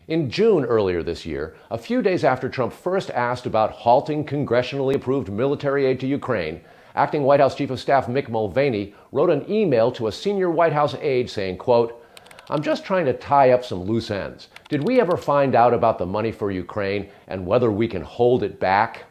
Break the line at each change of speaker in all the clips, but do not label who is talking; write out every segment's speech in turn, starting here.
In June earlier this year, a few days after Trump first asked about halting congressionally approved military aid to Ukraine, acting White House Chief of Staff Mick Mulvaney wrote an email to a senior White House aide saying, quote, "I'm just trying to tie up some loose ends. Did we ever find out about the money for Ukraine and whether we can hold it back?"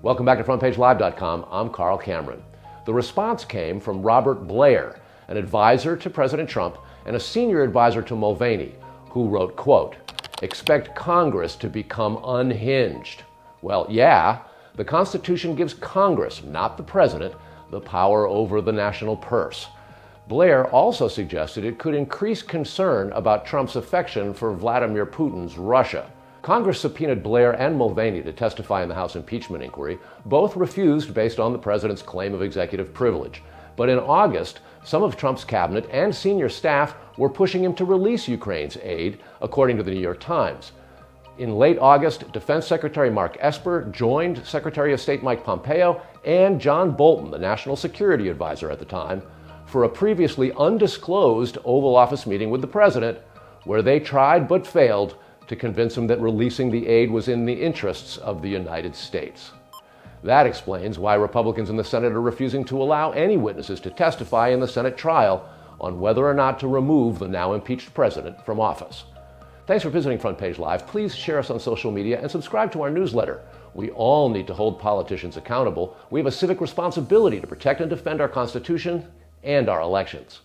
Welcome back to FrontPageLive.com. I'm Carl Cameron. The response came from Robert Blair, an advisor to President Trump and a senior advisor to Mulvaney, who wrote, quote, "Expect Congress to become unhinged." Well, yeah, the Constitution gives Congress, not the president, the power over the national purse. Blair also suggested it could increase concern about Trump's affection for Vladimir Putin's Russia. Congress subpoenaed Blair and Mulvaney to testify in the House impeachment inquiry. Both refused based on the president's claim of executive privilege. But in August, some of Trump's cabinet and senior staff were pushing him to release Ukraine's aid, according to the New York Times. In late August, Defense Secretary Mark Esper joined Secretary of State Mike Pompeo and John Bolton, the national security advisor at the time, for a previously undisclosed Oval Office meeting with the president, where they tried but failed to convince him that releasing the aid was in the interests of the United States. That explains why Republicans in the Senate are refusing to allow any witnesses to testify in the Senate trial on whether or not to remove the now impeached president from office. Thanks for visiting Front Page Live. Please share us on social media and subscribe to our newsletter. We all need to hold politicians accountable. We have a civic responsibility to protect and defend our Constitution and our elections.